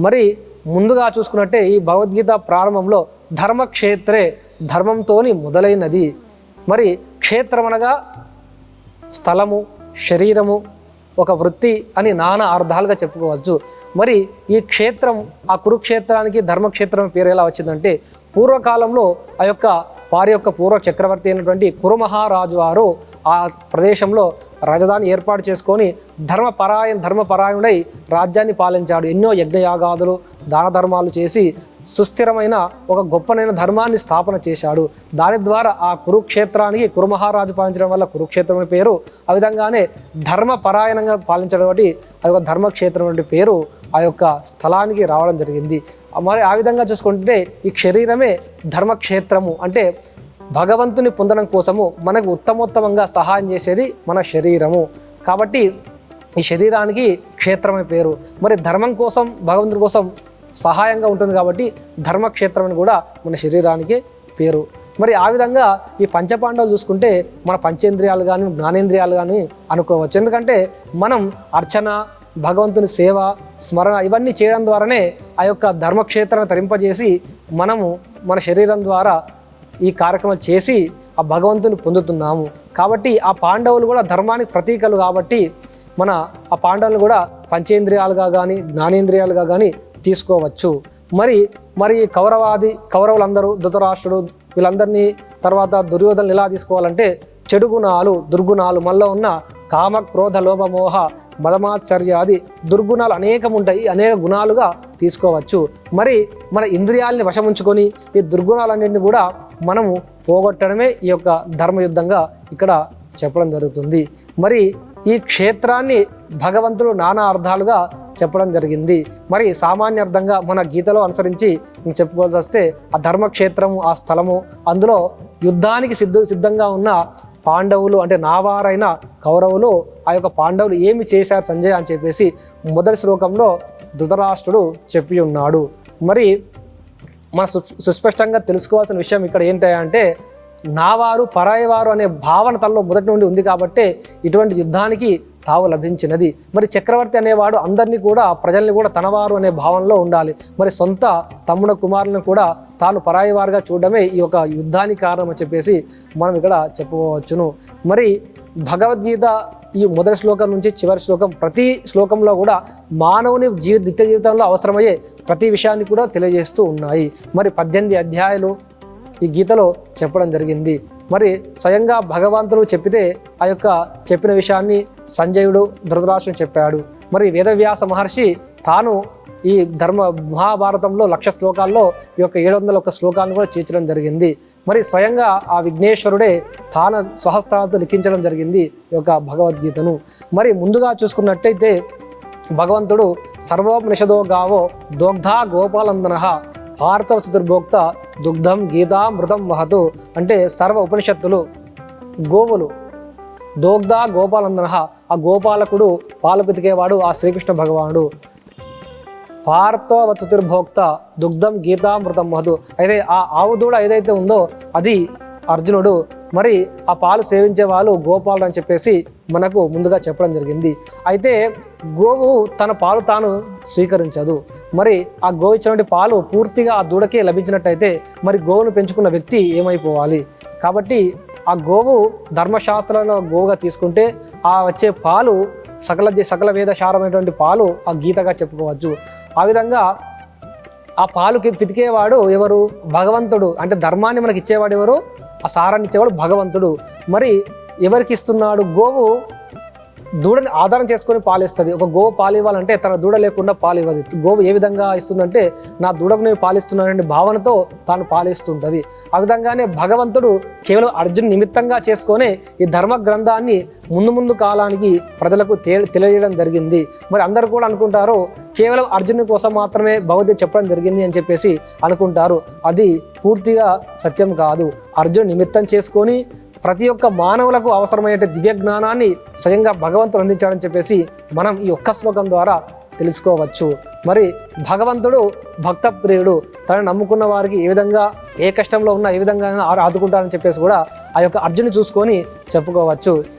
మరి ముందుగా చూసుకున్నట్టే ఈ భగవద్గీత ప్రారంభంలో ధర్మక్షేత్రే ధర్మంతోని మొదలైనది. మరి క్షేత్రం అనగా స్థలము, శరీరము, ఒక వృత్తి అని నానా అర్థాలుగా చెప్పుకోవచ్చు. మరి ఈ క్షేత్రం, ఆ కురుక్షేత్రానికి ధర్మక్షేత్రం పేరు ఎలా వచ్చిందంటే పూర్వకాలంలో వారి యొక్క పూర్వ చక్రవర్తి అయినటువంటి కురుమహారాజు వారు ఆ ప్రదేశంలో రాజధాని ఏర్పాటు చేసుకొని ధర్మపరాయణుడై రాజ్యాన్ని పాలించాడు. ఎన్నో యజ్ఞయాగాదులు, దాన ధర్మాలు చేసి సుస్థిరమైన ఒక గొప్పనైన ధర్మాన్ని స్థాపన చేశాడు. దాని ద్వారా ఆ కురుక్షేత్రానికి కురుమహారాజు పాలించడం వల్ల కురుక్షేత్రం అనే పేరు, ఆ విధంగానే ధర్మపరాయణంగా పాలించడం బట్టి ఆ యొక్క ధర్మక్షేత్రం అనే పేరు ఆ యొక్క స్థలానికి రావడం జరిగింది. మరి ఆ విధంగా చూసుకుంటే ఈ శరీరమే ధర్మక్షేత్రము. అంటే భగవంతుని పొందడం కోసము మనకు ఉత్తమోత్తమంగా సహాయం చేసేది మన శరీరము. కాబట్టి ఈ శరీరానికి క్షేత్రం అనే పేరు. మరి ధర్మం కోసం, భగవంతుని కోసం సహాయంగా ఉంటుంది కాబట్టి ధర్మక్షేత్రం అని కూడా మన శరీరానికి పేరు. మరి ఆ విధంగా ఈ పంచపాండవులు చూసుకుంటే మన పంచేంద్రియాలు కానీ జ్ఞానేంద్రియాలు కానీ అనుకోవచ్చు. ఎందుకంటే మనం అర్చన, భగవంతుని సేవ, స్మరణ ఇవన్నీ చేయడం ద్వారానే ఆ యొక్క ధర్మక్షేత్రాన్ని తరింపజేసి మనము మన శరీరం ద్వారా ఈ కార్యక్రమాలు చేసి ఆ భగవంతుని పొందుతున్నాము. కాబట్టి ఆ పాండవులు కూడా ధర్మానికి ప్రతీకలు కాబట్టి ఆ పాండవులు కూడా పంచేంద్రియాలుగా కానీ జ్ఞానేంద్రియాలుగా కానీ తీసుకోవచ్చు. మరి కౌరవులందరూ, ధృతరాష్ట్రుడు వీళ్ళందరినీ, తర్వాత దుర్యోధనలు ఎలా తీసుకోవాలంటే చెడు గుణాలు, దుర్గుణాలు, మనలో ఉన్న కామ, క్రోధ, లోభ, మోహ, మదమాత్సర్యాది దుర్గుణాలు అనేకం ఉంటాయి. అనేక గుణాలుగా తీసుకోవచ్చు. మరి మన ఇంద్రియాలని వశముంచుకొని ఈ దుర్గుణాలన్నింటినీ కూడా మనము పోగొట్టడమే ఈ యొక్క ధర్మయుద్ధంగా ఇక్కడ చెప్పడం జరుగుతుంది. మరి ఈ క్షేత్రాన్ని భగవంతుడు నానా అర్థాలుగా చెప్పడం జరిగింది. మరి సామాన్య అర్థంగా మన గీతలో అనుసరించి చెప్పుకోవాల్సి వస్తే ఆ ధర్మక్షేత్రము, ఆ స్థలము, అందులో యుద్ధానికి సిద్ధంగా ఉన్న పాండవులు, అంటే నావారైన కౌరవులు, ఆ యొక్క పాండవులు ఏమి చేశారు సంజయ్ అని చెప్పేసి మొదటి శ్లోకంలో ధృతరాష్ట్రుడు చెప్పి ఉన్నాడు. మరి మన సుస్పష్టంగా తెలుసుకోవాల్సిన విషయం ఇక్కడ ఏంటంటే నావారు, పరాయవారు అనే భావన తనలో మొదటి నుండి ఉంది కాబట్టి ఇటువంటి యుద్ధానికి తావు లభించినది. మరి చక్రవర్తి అనేవాడు అందరినీ కూడా, ప్రజల్ని కూడా తనవారు అనే భావనలో ఉండాలి. మరి సొంత తమ్ముడ కుమారులను కూడా తాను పరాయివారుగా చూడడమే ఈ యొక్క యుద్ధానికి కారణం అని చెప్పేసి మనం ఇక్కడ చెప్పుకోవచ్చును. మరి భగవద్గీత ఈ మొదటి శ్లోకం నుంచి చివరి శ్లోకం, ప్రతి శ్లోకంలో కూడా మానవుని నిత్య జీవితంలో అవసరమయ్యే ప్రతి విషయాన్ని కూడా తెలియజేస్తూ ఉన్నాయి. మరి 18 అధ్యాయాలు ఈ గీతలో చెప్పడం జరిగింది. మరి స్వయంగా భగవంతుడు చెప్పితే ఆ యొక్క చెప్పిన విషయాన్ని సంజయుడు ధృతరాష్ట్రుడు చెప్పాడు. మరి వేదవ్యాస మహర్షి తాను ఈ మహాభారతంలో 1,00,000 శ్లోకాల్లో ఈ యొక్క 701 శ్లోకాలను కూడా చేర్చడం జరిగింది. మరి స్వయంగా ఆ విఘ్నేశ్వరుడే తాను స్వహస్తాలతో లిఖించడం జరిగింది ఈ యొక్క భగవద్గీతను. మరి ముందుగా చూసుకున్నట్టయితే భగవంతుడు సర్వోపనిషదో గావో దోగ్ధా గోపాలందన భారత చతుర్భోక్త దుగ్ధం గీతామృతం మహతు. అంటే సర్వ ఉపనిషత్తులు గోవులు, దోగ్ధ గోపాలందన, ఆ గోపాలకుడు, పాలు పితికేవాడు ఆ శ్రీకృష్ణ భగవానుడు. భారత చతుర్భోక్త దుగ్ధం గీతామృతం మహతు. అయితే ఆ ఆవు దూడ ఏదైతే ఉందో అది అర్జునుడు. మరి ఆ పాలు సేవించే వాళ్ళు గోపాలు అని చెప్పేసి మనకు ముందుగా చెప్పడం జరిగింది. అయితే గోవు తన పాలు తాను స్వీకరించదు. మరి ఆ గోవు ఇచ్చినటువంటి పాలు పూర్తిగా ఆ దూడకే లభించినట్టయితే మరి గోవును పెంచుకున్న వ్యక్తి ఏమైపోవాలి? కాబట్టి ఆ గోవు ధర్మశాస్త్రంలో గోవుగా తీసుకుంటే ఆ వచ్చే పాలు సకల వేదసారమైనటువంటి పాలు ఆ గీతగా చెప్పుకోవచ్చు. ఆ విధంగా ఆ పాలుకి పితికేవాడు ఎవరు? భగవంతుడు. అంటే ధర్మాన్ని మనకి ఇచ్చేవాడు ఎవరు? ఆ సారాన్ని ఇచ్చేవాడు భగవంతుడు. మరి ఎవరికి ఇస్తున్నాడు? గోవు దూడని ఆధారం చేసుకొని పాలిస్తుంది. ఒక గోవు పాలు ఇవ్వాలంటే తన దూడ లేకుండా పాలు ఇవ్వదు. గోవు ఏ విధంగా ఇస్తుందంటే నా దూడకు నేను పాలిస్తున్నాననే భావనతో తాను పాలిస్తుంటుంది. ఆ విధంగానే భగవంతుడు కేవలం అర్జున్ నిమిత్తంగా చేసుకొని ఈ ధర్మ గ్రంథాన్ని ముందు కాలానికి ప్రజలకు తెలియజేయడం జరిగింది. మరి అందరూ కూడా అనుకుంటారు కేవలం అర్జునుని కోసం మాత్రమే భగవద్గీత చెప్పడం జరిగింది అని చెప్పేసి అనుకుంటారు. అది పూర్తిగా సత్యం కాదు. అర్జున్ నిమిత్తం చేసుకొని ప్రతి ఒక్క మానవులకు అవసరమైన దివ్య జ్ఞానాన్ని స్వయంగా భగవంతుడు అందించాడని చెప్పేసి మనం ఈ ఒక్క శ్లోకం ద్వారా తెలుసుకోవచ్చు. మరి భగవంతుడు భక్త ప్రియుడు. తనని నమ్ముకున్న వారికి ఏ విధంగా, ఏ కష్టంలో ఉన్నా ఏ విధంగా ఆదుకుంటారని చెప్పేసి కూడా ఆ యొక్క అర్జునుని చూసుకొని చెప్పుకోవచ్చు.